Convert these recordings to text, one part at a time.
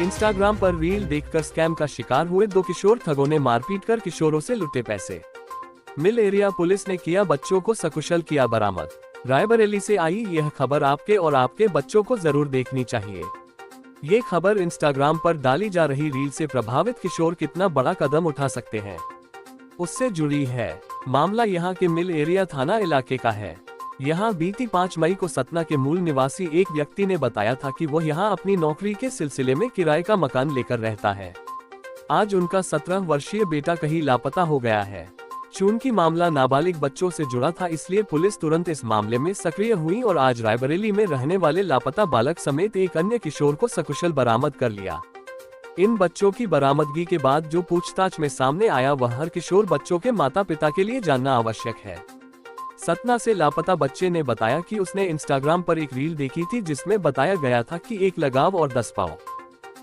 Instagram पर reel देखकर scam का शिकार हुए 2 किशोर ठगों ने मारपीट कर किशोरों से लुटे पैसे। मिल एरिया पुलिस ने किया बच्चों को सकुशल किया बरामद। रायबरेली से आई यह खबर आपके और आपके बच्चों को जरूर देखनी चाहिए। ये खबर इंस्टाग्राम पर डाली जा रही रील से प्रभावित किशोर कितना बड़ा कदम उठा सकते हैं, उससे जुड़ी है। मामला यहां के मिल एरिया थाना इलाके का है। यहां बीती 5 मई को सतना के मूल निवासी एक व्यक्ति ने बताया था कि वह यहां अपनी नौकरी के सिलसिले में किराए का मकान लेकर रहता है। आज उनका 17 वर्षीय बेटा कहीं लापता हो गया है। चूंकि मामला नाबालिग बच्चों से जुड़ा था, इसलिए पुलिस तुरंत इस मामले में सक्रिय हुई और आज रायबरेली में रहने वाले लापता बालक समेत एक अन्य किशोर को सकुशल बरामद कर लिया। इन बच्चों की बरामदगी के बाद जो पूछताछ में सामने आया वह हर किशोर बच्चों के माता पिता के लिए जानना आवश्यक है। सतना से लापता बच्चे ने बताया कि उसने इंस्टाग्राम पर एक रील देखी थी जिसमें बताया गया था कि 1 लगाव और 10 पाँव।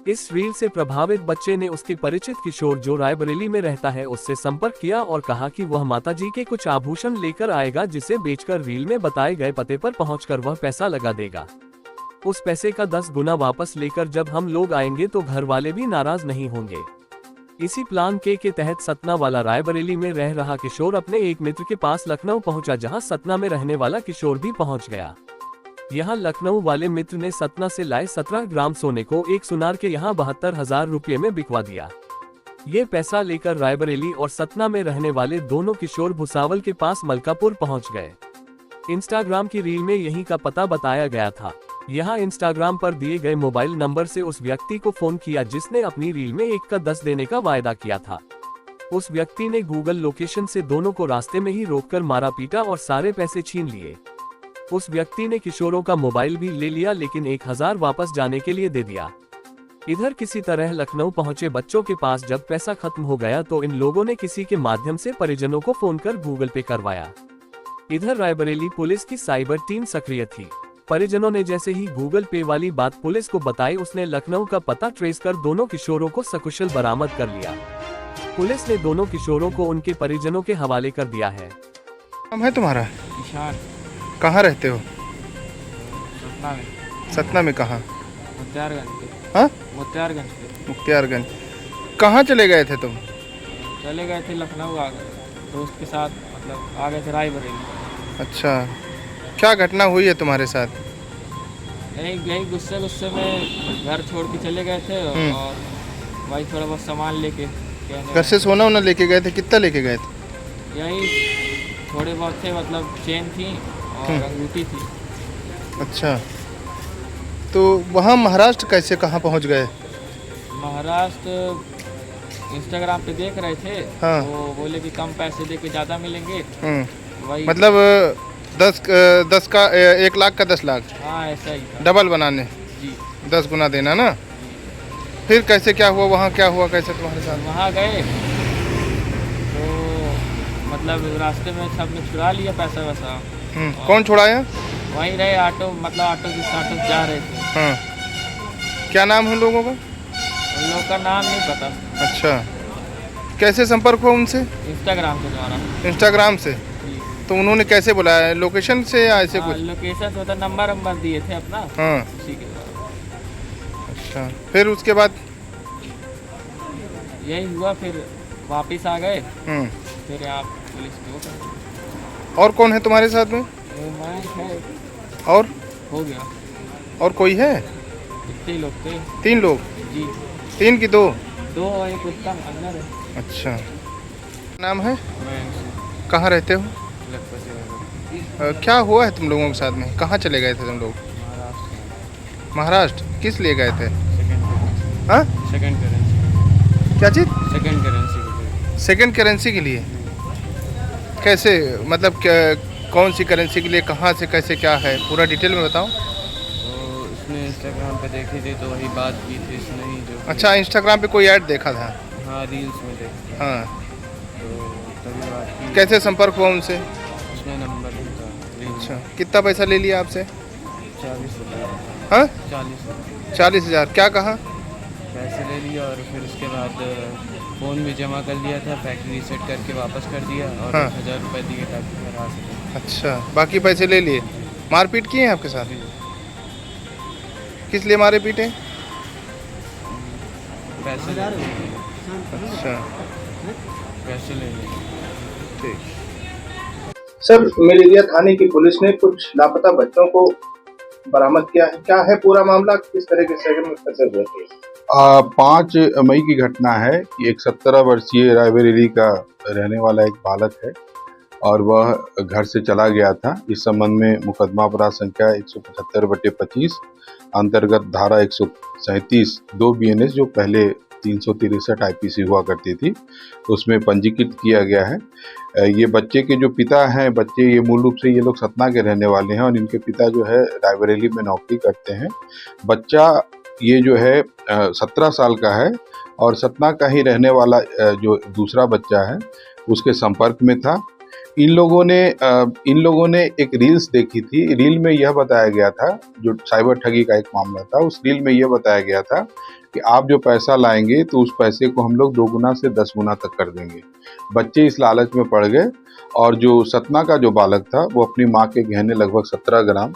इस रील से प्रभावित बच्चे ने उसके परिचित किशोर जो रायबरेली में रहता है उससे संपर्क किया और कहा कि वह माताजी के कुछ आभूषण लेकर आएगा, जिसे बेचकर रील में बताए गए पते पर पहुंचकर वह पैसा लगा देगा। उस पैसे का 10 गुना वापस लेकर जब हम लोग आएंगे तो घर वाले भी नाराज नहीं होंगे। इसी प्लान के तहत सतना वाला रायबरेली में रह रहा किशोर अपने एक मित्र के पास लखनऊ पहुंचा, जहां सतना में रहने वाला किशोर भी पहुंच गया। यहां लखनऊ वाले मित्र ने सतना से लाए 17 ग्राम सोने को एक सुनार के यहां 72,000 रुपये में बिकवा दिया। ये पैसा लेकर रायबरेली और सतना में रहने वाले दोनों किशोर भुसावल के पास मलकापुर पहुंच गए। इंस्टाग्राम की रील में यहीं का पता बताया गया था। यहां इंस्टाग्राम पर दिए गए मोबाइल नंबर से उस व्यक्ति को फोन किया जिसने अपनी रील में 1 का 10 देने का वायदा किया था। उस व्यक्ति ने गूगल लोकेशन से दोनों को रास्ते में ही रोककर मारा पीटा और सारे पैसे छीन लिए। उस व्यक्ति ने किशोरों का मोबाइल भी ले लिया, लेकिन 1,000 वापस जाने के लिए दे दिया। इधर किसी तरह लखनऊ पहुंचे बच्चों के पास जब पैसा खत्म हो गया तो इन लोगों ने किसी के माध्यम से परिजनों को फोन कर गूगल पे करवाया। इधर रायबरेली पुलिस की साइबर टीम सक्रिय थी। परिजनों ने जैसे ही गूगल पे वाली बात पुलिस को बताई, उसने लखनऊ का पता ट्रेस कर दोनों किशोरों को सकुशल बरामद कर लिया। पुलिस ने दोनों किशोरों को उनके परिजनों के हवाले कर दिया है। नाम है तुम्हारा? ईशान। कहाँ रहते हो? सतना में। सतना में कहाँ? मुख्तियारगंज पे। हाँ, मुख्तियारगंज पे। मुख्तियारगंज। कहाँ चले गए थे तुम? चले गए थे लखनऊ, आ गए दोस्त के साथ, मतलब आ गए थे रायबरेली। अच्छा, क्या घटना हुई है तुम्हारे साथ? यही गुस्से में घर छोड़ के चले गए थे और वही थोड़ा बहुत सामान लेके घर से सोना वोना लेके गए थे? कितना लेके गए थे? यही थोड़े बहुत थे, मतलब चेन थी और अंगूठी थी। अच्छा, तो वहाँ महाराष्ट्र कैसे कहाँ पहुँच गए? महाराष्ट्र इंस्टाग्राम पे देख रहे थे। हाँ। वो बोले कि कम पैसे दे के ज़्यादा मिलेंगे। वही मतलब 10 का 1 लाख का 10 लाख? हाँ, ऐसा ही था। डबल बनाने जी। 10 गुना देना ना। फिर कैसे क्या हुआ वहाँ, क्या हुआ कैसे तुम्हारे साथ? वहाँ गए तो मतलब रास्ते में सबने चुरा लिया पैसा वैसा। कौन छुड़ाया? वहीं रहे ऑटो, मतलब ऑटो जिस ऑटो से जा रहे थे। हाँ, क्या नाम है उन लोगों का? उन लोग का नाम नहीं पता। अच्छा, कैसे संपर्क हुआ उनसे? इंस्टाग्राम के द्वारा। इंस्टाग्राम से? जी। तो उन्होंने कैसे बुलाया? लोकेशन से या ऐसे कुछ? लोकेशन से, मतलब नंबर दिए थे अपना। हाँ, उसी के द्वारा। अच्छा, फिर उसके बाद? यही हुआ, फिर वापस आ गए। फिर यहाँ पुलिस को। और कौन है तुम्हारे साथ में? मैं है। और हो गया। और कोई है? कितने लोग थे? 3 लोग? जी। 3 की 2? 2 और एक कुत्ता अंदर है। अच्छा, नाम है? मैं कहाँ रहते हो? क्या हुआ है तुम लोगों के साथ में? कहाँ चले गए थे तुम लोग? महाराष्ट्र? किस लिए गए थे? हाँ, सेकंड करेंसी। क्या चीज़? Second currency. सेकंड करेंसी के लिए? कैसे, मतलब कौन सी करेंसी के लिए, कहाँ से, कैसे, क्या है, पूरा डिटेल में बताओ। तो उसने इंस्टाग्राम पे देखी थी तो वही बात की थी इसने ही जो। अच्छा, इंस्टाग्राम पे कोई ऐड देखा था? हाँ, रील्स में देखी। हाँ, तो तभी बात की। कैसे संपर्क हुआ उनसे? उसने नंबर दिया। अच्छा, कितना पैसा ले लिया आपसे? 40,000। हाँ, 40,000 40,000। क्या कहा? पैसे ले लिया और फिर उसके बाद फ़ोन भी जमा कर लिया था, फैक्ट्री रीसेट करके वापस कर दिया और हाँ। 1,000 रुपये दिए ताकि घर आ सके। अच्छा, बाकी पैसे ले लिए? मारपीट किए हैं आपके साथ? किस लिए मारे पीटे? पैसे ले लिए। अच्छा पैसे ले लिए। ठीक। सर, मलेरिया थाने की पुलिस ने कुछ लापता बच्चों को बरामद किया है। क्या है पूरा मामला, किस तरह के सेकंड में फंसे हुए थे? 5 मई की घटना है कि एक 17 वर्षीय रायबरेली का रहने वाला एक बालक है और वह घर से चला गया था। इस संबंध में मुकदमा अपराध संख्या 175/25 अंतर्गत धारा 137 2 BNS जो पहले 363 IPC हुआ करती थी, उसमें पंजीकृत किया गया है। ये बच्चे के जो पिता हैं, बच्चे ये मूल रूप से ये लोग सतना के रहने वाले हैं और इनके पिता जो है रायबरेली में नौकरी करते हैं। बच्चा ये जो है 17 साल का है और सतना का ही रहने वाला जो दूसरा बच्चा है उसके संपर्क में था। इन लोगों ने एक रील्स देखी थी। रील में यह बताया गया था, जो साइबर ठगी का एक मामला था, उस रील में यह बताया गया था कि आप जो पैसा लाएंगे तो उस पैसे को हम लोग 2 गुना से 10 गुना तक कर देंगे। बच्चे इस लालच में पड़ गए और जो सतना का जो बालक था वो अपनी माँ के गहने लगभग 17 ग्राम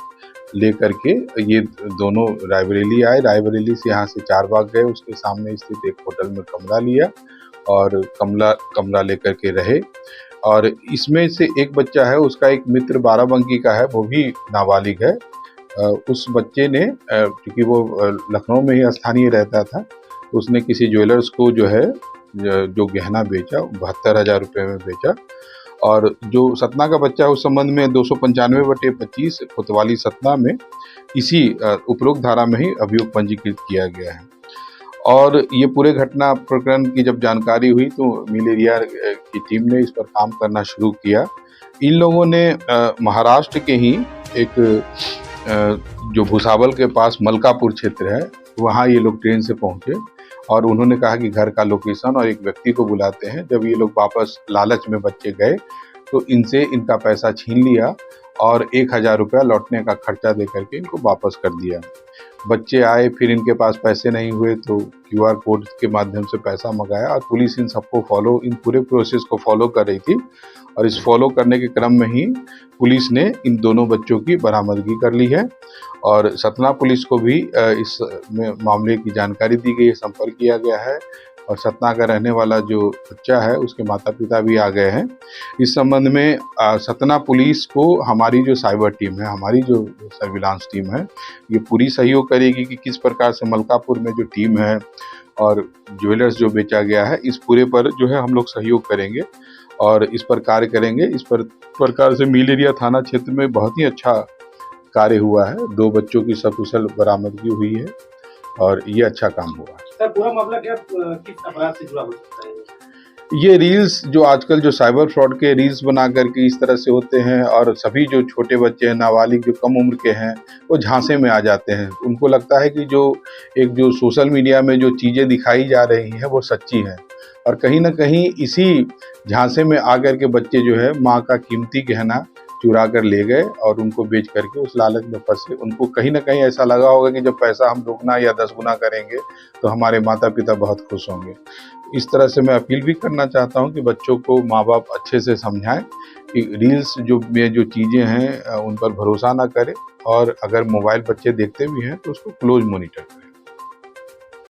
लेकर के ये दोनों रायबरेली आए। रायबरेली से यहाँ से चारबाग गए, उसके सामने स्थित एक होटल में कमरा लिया और कमरा लेकर के रहे। और इसमें से एक बच्चा है, उसका एक मित्र बाराबंकी का है, वो भी नाबालिग है। उस बच्चे ने क्योंकि वो लखनऊ में ही स्थानीय रहता था, उसने किसी ज्वेलर्स को जो है जो गहना बेचा 72,000 रुपये में बेचा। और जो सतना का बच्चा है उस संबंध में 295/25 कोतवाली सतना में इसी उपरोक्त धारा में ही अभियोग पंजीकृत किया गया है। और ये पूरे घटना प्रकरण की जब जानकारी हुई तो मलेरिया की टीम ने इस पर काम करना शुरू किया। इन लोगों ने महाराष्ट्र के ही एक जो भुसावल के पास मलकापुर क्षेत्र है, वहाँ ये लोग ट्रेन से पहुँचे और उन्होंने कहा कि घर का लोकेशन और एक व्यक्ति को बुलाते हैं। जब ये लोग वापस लालच में बच्चे गए तो इनसे इनका पैसा छीन लिया और 1,000 रुपया लौटने का खर्चा दे करके इनको वापस कर दिया। बच्चे आए, फिर इनके पास पैसे नहीं हुए तो QR कोड के माध्यम से पैसा मंगाया और पुलिस इन पूरे प्रोसेस को फॉलो कर रही थी। और इस फॉलो करने के क्रम में ही पुलिस ने इन दोनों बच्चों की बरामदगी कर ली है और सतना पुलिस को भी इस मामले की जानकारी दी गई है, संपर्क किया गया है और सतना का रहने वाला जो बच्चा है उसके माता पिता भी आ गए हैं। इस संबंध में सतना पुलिस को हमारी जो साइबर टीम है, हमारी जो सर्विलांस टीम है, ये पूरी सहयोग करेगी कि किस प्रकार से मलकापुर में जो टीम है और ज्वेलर्स जो बेचा गया है, इस पूरे पर जो है हम लोग सहयोग करेंगे और इस पर कार्य करेंगे। इस प्रकार से मलेरिया थाना क्षेत्र में बहुत ही अच्छा कार्य हुआ है। 2 बच्चों की सकुशल बरामदगी हुई है और ये अच्छा काम हुआ है। सर, पूरा मामला क्या किस अपराध से जुड़ा हो सकता है? ये रील्स जो आजकल जो साइबर फ्रॉड के रील्स बना करके इस तरह से होते हैं और सभी जो छोटे बच्चे हैं, नाबालिग जो कम उम्र के हैं, वो झांसे में आ जाते हैं। उनको लगता है कि जो सोशल मीडिया में जो चीज़ें दिखाई जा रही हैं वो सच्ची हैं और कहीं ना कहीं इसी झांसे में आकर के बच्चे जो है माँ का कीमती गहना चुरा कर ले गए और उनको बेच करके उस लालच में फंसे। उनको कहीं ना कहीं ऐसा लगा होगा कि जब पैसा हम 2 गुना या 10 गुना करेंगे तो हमारे माता पिता बहुत खुश होंगे। इस तरह से मैं अपील भी करना चाहता हूं कि बच्चों को माँ बाप अच्छे से समझाएं कि रील्स में जो चीज़ें हैं उन पर भरोसा ना करें और अगर मोबाइल बच्चे देखते भी हैं तो उसको क्लोज मॉनिटर करें।